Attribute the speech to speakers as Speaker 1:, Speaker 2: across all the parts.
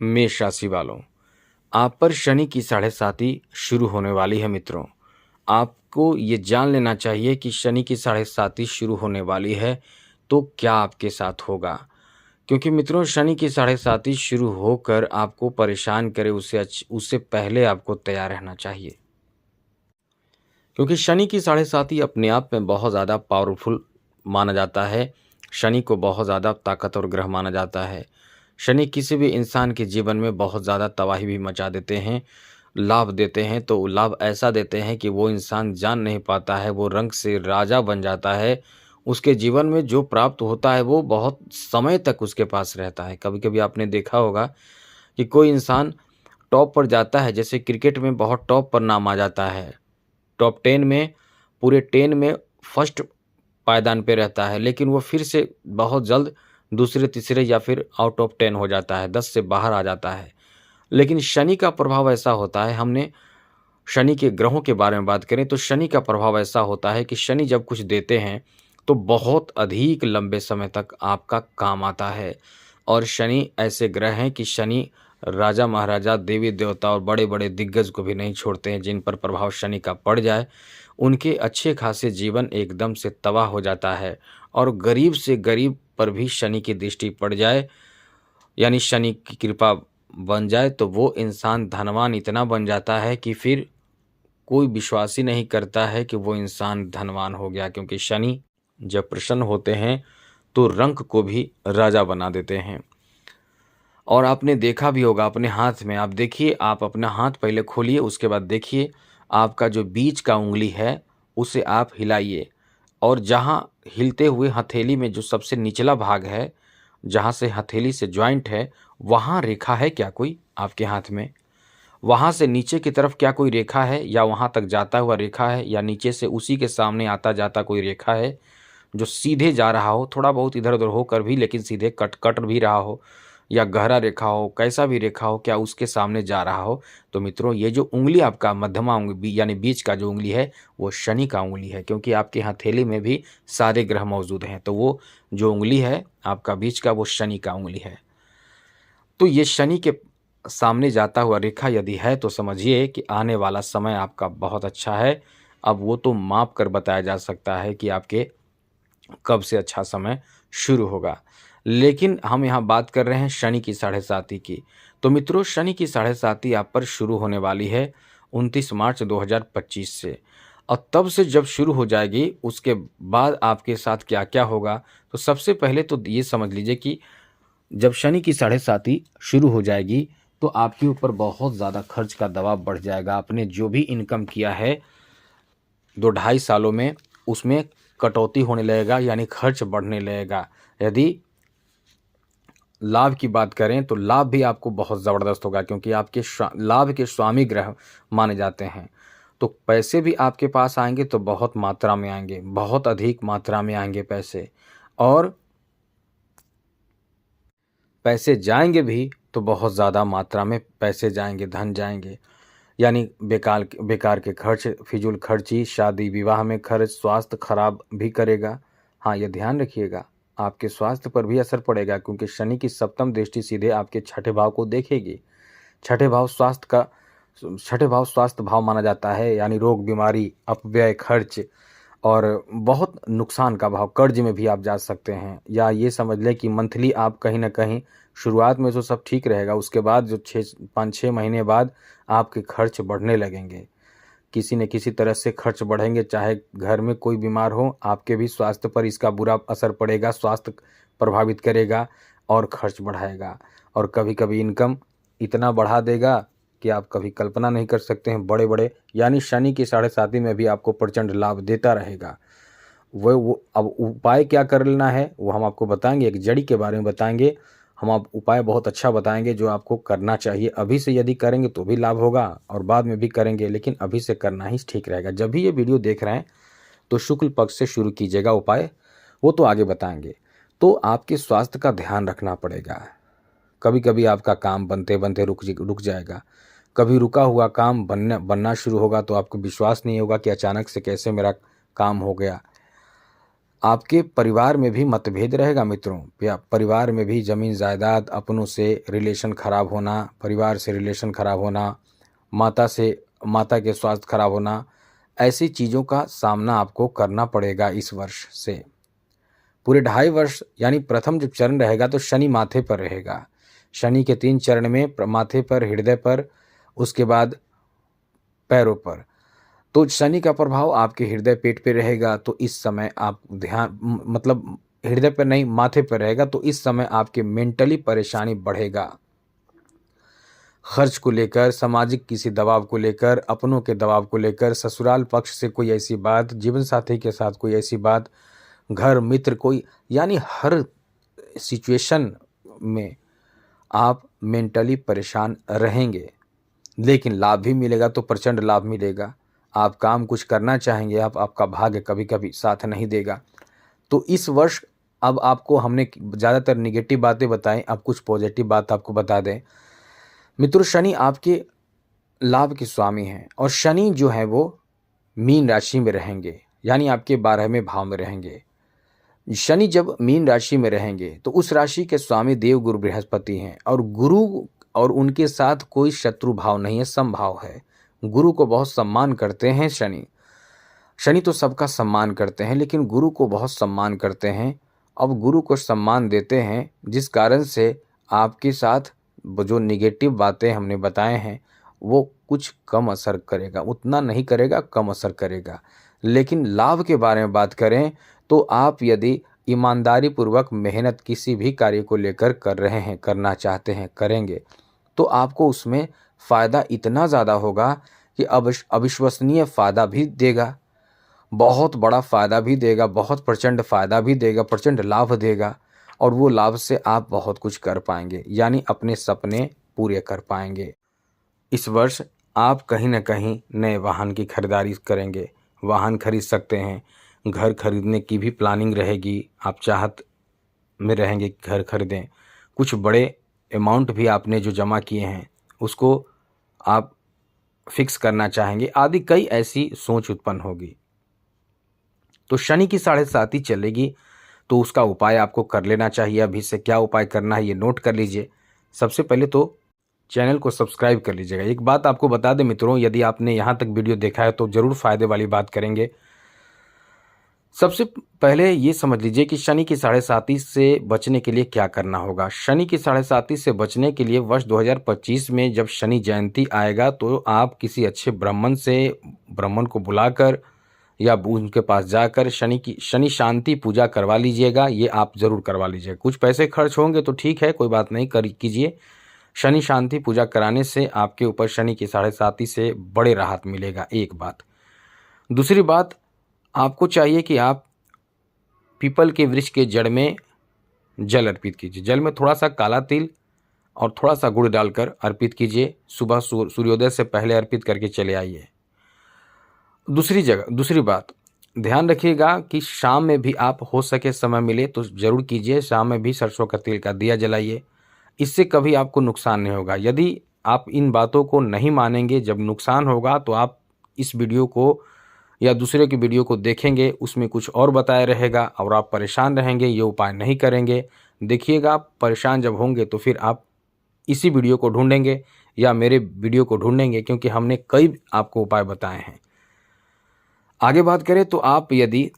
Speaker 1: मेष राशि वालों, आप पर शनि की साढ़े साती शुरू होने वाली है मित्रों। आपको ये जान लेना चाहिए कि शनि की साढ़े साती शुरू होने वाली है, तो क्या आपके साथ होगा? क्योंकि मित्रों शनि की साढ़े साती शुरू होकर आपको परेशान करे उससे पहले आपको तैयार रहना चाहिए। क्योंकि शनि की साढ़े साती अपने आप में बहुत ज़्यादा पावरफुल माना जाता है। शनि को बहुत ज़्यादा ताकतवर ग्रह माना जाता है। शनि किसी भी इंसान के जीवन में बहुत ज़्यादा तबाही भी मचा देते हैं, लाभ देते हैं तो लाभ ऐसा देते हैं कि वो इंसान जान नहीं पाता है, वो रंग से राजा बन जाता है। उसके जीवन में जो प्राप्त होता है वो बहुत समय तक उसके पास रहता है। कभी-कभी आपने देखा होगा कि कोई इंसान टॉप पर जाता है, जैसे क्रिकेट में बहुत टॉप पर नाम आ जाता है। टॉप 10 में, पूरे 10 में फर्स्ट पायदान पे रहता है, लेकिन वो फिर से बहुत जल्द दूसरे, तीसरे या फिर आउट ऑफ 10 हो जाता है, 10 से बाहर आ जाता है। लेकिन शनि का प्रभाव ऐसा होता है, हमने शनि के ग्रहों के बारे में बात करें तो शनि का प्रभाव ऐसा होता है कि शनि जब कुछ देते हैं, तो बहुत अधिक लंबे समय तक आपका काम आता है। और शनि ऐसे ग्रह हैं कि शनि राजा-महाराजा, देवी-देवता और बड़े-बड़े दिग्गज को भी नहीं छोड़ते हैं। जिन पर प्रभाव शनि का पड़ जाए, उनके अच्छे खासे जीवन एकदम से तबाह हो जाता है। और गरीब से गरीब पर भी शनि की दृष्टि पड़ जाए, यानी शनि की कृपा बन जाए, तो वो इंसान धनवान इतना बन जाता है कि फिर कोई विश्वास ही नहीं करता है कि वो इंसान धनवान हो गया। क्योंकि शनि जब प्रसन्न होते हैं तो रंक को भी राजा बना देते हैं। और आपने देखा भी होगा अपने हाथ में, आप देखिए, आप अपना हाथ पहले खोलिए, उसके बाद देखिए आपका जो बीच का उंगली है उसे आप हिलाइए, और जहाँ हिलते हुए हथेली में जो सबसे निचला भाग है, जहाँ से हथेली से जॉइंट है, वहाँ रेखा है क्या कोई आपके हाथ में? वहाँ से नीचे की तरफ क्या कोई रेखा है, या वहाँ तक जाता हुआ रेखा है, या नीचे से उसी के सामने आता जाता कोई रेखा है जो सीधे जा रहा हो, थोड़ा बहुत इधर उधर होकर भी, लेकिन सीधे कट कट भी रहा हो, या गहरा रेखा हो, कैसा भी रेखा हो, क्या उसके सामने जा रहा हो? तो मित्रों ये जो उंगली आपका मध्यमा उंगली यानी बीच का जो उंगली है, वो शनि का उंगली है। क्योंकि आपके हथेली में भी सारे ग्रह मौजूद हैं, तो वो जो उंगली है आपका बीच का, वो शनि का उंगली है। तो ये शनि के सामने जाता हुआ रेखा यदि है, तो समझिए कि आने वाला समय आपका बहुत अच्छा है। अब वो तो माप कर बताया जा सकता है कि आपके कब से अच्छा समय शुरू होगा। लेकिन हम यहाँ बात कर रहे हैं शनि की साढ़े साती की। तो मित्रों शनि की साढ़े साती आप पर शुरू होने वाली है 29 मार्च 2025 से। और तब से जब शुरू हो जाएगी, उसके बाद आपके साथ क्या-क्या होगा, तो सबसे पहले तो ये समझ लीजिए कि जब शनि की साढ़े साती शुरू हो जाएगी, तो आपके ऊपर बहुत ज़्यादा खर्च का दबाव बढ़ जाएगा। आपने जो भी इनकम किया है 2 ढाई सालों में, उसमें कटौती होने लगेगा, यानी खर्च बढ़ने लगेगा। यदि लाभ की बात करें तो लाभ भी आपको बहुत ज़बरदस्त होगा, क्योंकि आपके लाभ के स्वामी ग्रह माने जाते हैं। तो पैसे भी आपके पास आएँगे तो बहुत मात्रा में आएँगे, बहुत अधिक मात्रा में आएँगे पैसे। और पैसे जाएँगे भी तो बहुत ज़्यादा मात्रा में पैसे जाएँगे, धन जाएँगे। यानी बेकार के खर्च, फिजूल खर्ची, शादी विवाह में खर्च, स्वास्थ्य खराब भी करेगा। हाँ, ये ध्यान रखिएगा, आपके स्वास्थ्य पर भी असर पड़ेगा, क्योंकि शनि की सप्तम दृष्टि सीधे आपके छठे भाव को देखेगी। छठे भाव स्वास्थ्य का छठे भाव स्वास्थ्य भाव माना जाता है, यानी रोग, बीमारी, अपव्यय, खर्च और बहुत नुकसान का भाव। कर्ज में भी आप जा सकते हैं, या ये समझ लें कि मंथली आप कहीं न कहीं शुरुआत में तो सब ठीक रहेगा, उसके बाद जो 5-6 महीने बाद आपके खर्च बढ़ने लगेंगे। किसी न किसी तरह से खर्च बढ़ेंगे, चाहे घर में कोई बीमार हो, आपके भी स्वास्थ्य पर इसका बुरा असर पड़ेगा, स्वास्थ्य प्रभावित करेगा और खर्च बढ़ाएगा। और कभी-कभी इनकम इतना बढ़ा देगा कि आप कभी कल्पना नहीं कर सकते हैं, बड़े-बड़े, यानी शनि की साढ़े साती में भी आपको प्रचंड लाभ देता रहेगा। वो अब उपाय क्या कर लेना है, वो हम आपको बताएँगे, एक जड़ी के बारे में बताएँगे। हम आप उपाय बहुत अच्छा बताएँगे जो आपको करना चाहिए। अभी से यदि करेंगे तो भी लाभ होगा, और बाद में भी करेंगे, लेकिन अभी से करना ही ठीक रहेगा। जब भी ये वीडियो देख रहे हैं तो शुक्ल पक्ष से शुरू कीजिएगा उपाय, वो तो आगे बताएँगे। तो आपके स्वास्थ्य का ध्यान रखना पड़ेगा। कभी-कभी आपका काम बनते-बनते रुक जाएगा। कभी रुका हुआ काम बनना शुरू होगा तो आपको विश्वास नहीं होगा कि अचानक से कैसे मेरा काम हो गया। आपके परिवार में भी मतभेद रहेगा मित्रों, या परिवार में भी ज़मीन जायदाद, अपनों से रिलेशन खराब होना, परिवार से रिलेशन खराब होना, माता के स्वास्थ्य खराब होना, ऐसी चीज़ों का सामना आपको करना पड़ेगा इस वर्ष से। पूरे 2.5 वर्ष यानी प्रथम जब चरण रहेगा तो शनि माथे पर रहेगा। शनि के 3 चरण में माथे पर, हृदय पर, उसके बाद पैरों पर। तो शनि का प्रभाव आपके हृदय पेट पे रहेगा, तो इस समय आप मतलब हृदय पर नहीं, माथे पर रहेगा, तो इस समय आपके मेंटली परेशानी बढ़ेगा। खर्च को लेकर, सामाजिक किसी दबाव को लेकर, अपनों के दबाव को लेकर, ससुराल पक्ष से कोई ऐसी बात, जीवन साथी के साथ कोई ऐसी बात, घर मित्र कोई, यानी हर सिचुएशन में आप मेंटली परेशान रहेंगे। लेकिन लाभ भी मिलेगा तो प्रचंड लाभ मिलेगा। आप काम कुछ करना चाहेंगे, आपका भाग्य कभी कभी साथ नहीं देगा। तो इस वर्ष अब आपको हमने ज़्यादातर निगेटिव बातें बताएं, अब कुछ पॉजिटिव बात आपको बता दें। मित्रों, शनि आपके लाभ के स्वामी हैं और शनि जो है वो मीन राशि में रहेंगे, यानी आपके 12वें भाव में रहेंगे। शनि जब मीन राशि में रहेंगे तो उस राशि के स्वामी देव गुरु बृहस्पति हैं, और गुरु और उनके साथ कोई शत्रु भाव नहीं है, समभाव है। गुरु को बहुत सम्मान करते हैं शनि तो सबका सम्मान करते हैं, लेकिन गुरु को बहुत सम्मान करते हैं। अब गुरु को सम्मान देते हैं, जिस कारण से आपके साथ जो निगेटिव बातें हमने बताए हैं वो कुछ कम असर करेगा, उतना नहीं करेगा, कम असर करेगा। लेकिन लाभ के बारे में बात करें तो आप यदि ईमानदारी पूर्वक मेहनत किसी भी कार्य को लेकर कर रहे हैं, करना चाहते हैं, करेंगे, तो आपको उसमें फ़ायदा इतना ज़्यादा होगा कि अविश्वसनीय फ़ायदा भी देगा, बहुत बड़ा फ़ायदा भी देगा, बहुत प्रचंड फ़ायदा भी देगा, प्रचंड लाभ देगा। और वो लाभ से आप बहुत कुछ कर पाएंगे, यानी अपने सपने पूरे कर पाएंगे। इस वर्ष आप कहीं ना कहीं नए वाहन की खरीदारी करेंगे, वाहन खरीद सकते हैं, घर खरीदने की भी प्लानिंग रहेगी, आप चाहत में रहेंगे कि घर खरीदें। कुछ बड़े अमाउंट भी आपने जो जमा किए हैं उसको आप फिक्स करना चाहेंगे, आदि कई ऐसी सोच उत्पन्न होगी। तो शनि की 7.5 चलेगी, तो उसका उपाय आपको कर लेना चाहिए। अभी से क्या उपाय करना है ये नोट कर लीजिए। सबसे पहले तो चैनल को सब्सक्राइब कर लीजिएगा। एक बात आपको बता दें मित्रों, यदि आपने यहाँ तक वीडियो देखा है तो ज़रूर फ़ायदे वाली बात करेंगे। सबसे पहले ये समझ लीजिए कि शनि की 7.5 से बचने के लिए क्या करना होगा। शनि की 7.5 से बचने के लिए वर्ष 2025 में जब शनि जयंती आएगा तो आप किसी अच्छे ब्राह्मण को बुलाकर या उनके पास जाकर शनि शांति पूजा करवा लीजिएगा। ये आप ज़रूर करवा लीजिएगा। कुछ पैसे खर्च होंगे तो ठीक है, कोई बात नहीं, कीजिए। शनि शांति पूजा कराने से आपके ऊपर शनि की 7.5 से बड़े राहत मिलेगा, एक बात। दूसरी बात, आपको चाहिए कि आप पीपल के वृक्ष के जड़ में जल अर्पित कीजिए। जल में थोड़ा सा काला तिल और थोड़ा सा गुड़ डालकर अर्पित कीजिए। सुबह सूर्योदय से पहले अर्पित करके चले आइए। दूसरी बात, ध्यान रखिएगा कि शाम में भी आप हो सके समय मिले तो ज़रूर कीजिए। शाम में भी सरसों का तेल का दिया जलाइए, इससे कभी आपको नुकसान नहीं होगा। यदि आप इन बातों को नहीं मानेंगे, जब नुकसान होगा तो आप इस वीडियो को या दूसरे की वीडियो को देखेंगे, उसमें कुछ और बताया रहेगा और आप परेशान रहेंगे, ये उपाय नहीं करेंगे। देखिएगा, आप परेशान जब होंगे तो फिर आप इसी वीडियो को ढूंढेंगे या मेरे वीडियो को ढूंढेंगे, क्योंकि हमने कई आपको उपाय बताए हैं। आगे बात करें तो आप यदि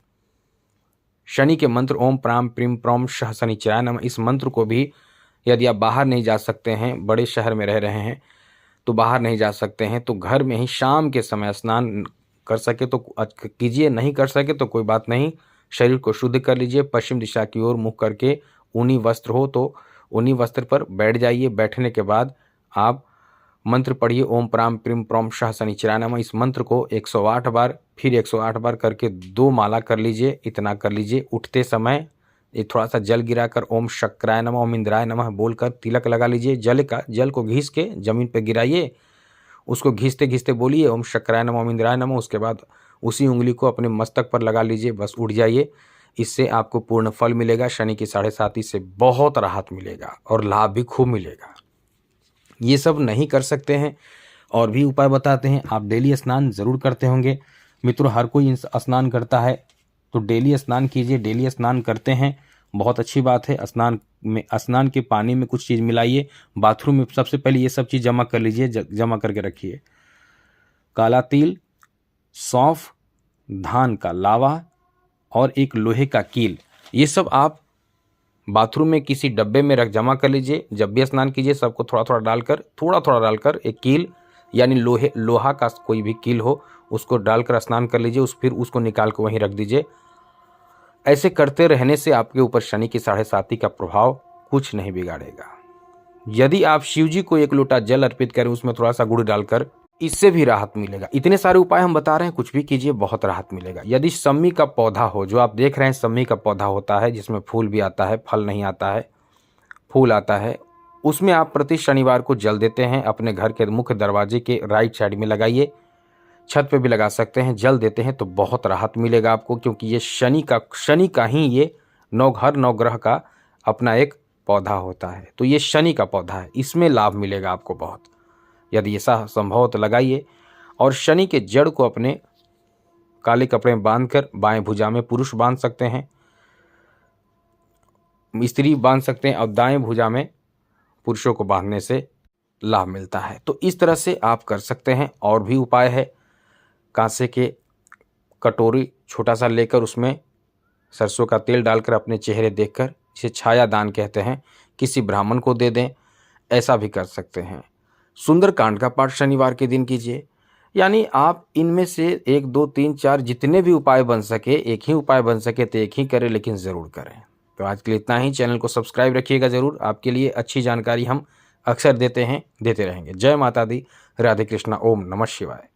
Speaker 1: शनि के मंत्र ओम प्राम प्रीम प्रौम शः शनिचराय नमः, इस मंत्र को भी यदि आप बाहर नहीं जा सकते हैं, बड़े शहर में रह रहे हैं तो बाहर नहीं जा सकते हैं, तो घर में ही शाम के समय स्नान कर सके तो कीजिए, नहीं कर सके तो कोई बात नहीं, शरीर को शुद्ध कर लीजिए। पश्चिम दिशा की ओर मुख करके ऊनी वस्त्र हो तो ऊनी वस्त्र पर बैठ जाइए। बैठने के बाद आप मंत्र पढ़िए ओम प्राम प्रीम प्रौम शः शनिचराय नमः। इस मंत्र को 108 बार, फिर 108 बार करके 2 माला कर लीजिए। इतना कर लीजिए। उठते समय ये थोड़ा सा जल गिराकर ओम शक्राय नमः ओम इंद्राय नमः बोलकर तिलक लगा लीजिए। जल को घिस के जमीन पर गिराइए, उसको घिसते घिसते बोलिए ओम शक्राय नमः ओम इंद्राय नमः। उसके बाद उसी उंगली को अपने मस्तक पर लगा लीजिए, बस उठ जाइए। इससे आपको पूर्ण फल मिलेगा। शनि की 7.5 से बहुत राहत मिलेगा और लाभ भी खूब मिलेगा। ये सब नहीं कर सकते हैं और भी उपाय बताते हैं। आप डेली स्नान ज़रूर करते होंगे मित्रों, हर कोई स्नान करता है, तो डेली स्नान कीजिए। डेली स्नान करते हैं, बहुत अच्छी बात है। स्नान के पानी में कुछ चीज़ मिलाइए। बाथरूम में सबसे पहले ये सब चीज़ जमा कर लीजिए, जमा करके रखिए। काला तिल, सौंफ, धान का लावा और एक लोहे का कील, ये सब आप बाथरूम में किसी डब्बे में जमा कर लीजिए। जब भी स्नान कीजिए सबको थोड़ा थोड़ा डालकर एक कील यानी लोहा का कोई भी कील हो उसको डालकर स्नान कर लीजिए। फिर उसको निकाल कर वहीं रख दीजिए। ऐसे करते रहने से आपके ऊपर शनि की 7.5 का प्रभाव कुछ नहीं बिगाड़ेगा। यदि आप शिव जी को 1 लोटा जल अर्पित करें, उसमें थोड़ा सा गुड़ डालकर, इससे भी राहत मिलेगा। इतने सारे उपाय हम बता रहे हैं, कुछ भी कीजिए, बहुत राहत मिलेगा। यदि सम्मी का पौधा हो, जो आप देख रहे हैं सम्मी का पौधा होता है जिसमें फूल भी आता है, फल नहीं आता है, फूल आता है, उसमें आप प्रति शनिवार को जल देते हैं। अपने घर के मुख्य दरवाजे के राइट साइड में लगाइए, छत पे भी लगा सकते हैं। जल देते हैं तो बहुत राहत मिलेगा आपको, क्योंकि ये शनि का ही ये हर 9 ग्रह का अपना एक पौधा होता है। तो ये शनि का पौधा है, इसमें लाभ मिलेगा आपको बहुत। यदि ऐसा संभव हो तो लगाइए। और शनि के जड़ को अपने काले कपड़े में बांधकर बाएं भुजा में पुरुष बांध सकते हैं, स्त्री बांध सकते हैं, और दाएं भुजा में पुरुषों को बांधने से लाभ मिलता है। तो इस तरह से आप कर सकते हैं। और भी उपाय है, कांसे के कटोरी छोटा सा लेकर उसमें सरसों का तेल डालकर अपने चेहरे देखकर, जिसे छाया दान कहते हैं, किसी ब्राह्मण को दे दें, ऐसा भी कर सकते हैं। सुंदरकांड का पाठ शनिवार के दिन कीजिए। यानी आप इनमें से 1 2 3 4 जितने भी उपाय बन सके, एक ही उपाय बन सके तो एक ही करें, लेकिन ज़रूर करें। तो आज के लिए इतना ही। चैनल को सब्सक्राइब रखिएगा ज़रूर। आपके लिए अच्छी जानकारी हम अक्सर देते रहेंगे। जय माता दी, राधे कृष्णा, ओम नमः शिवाय।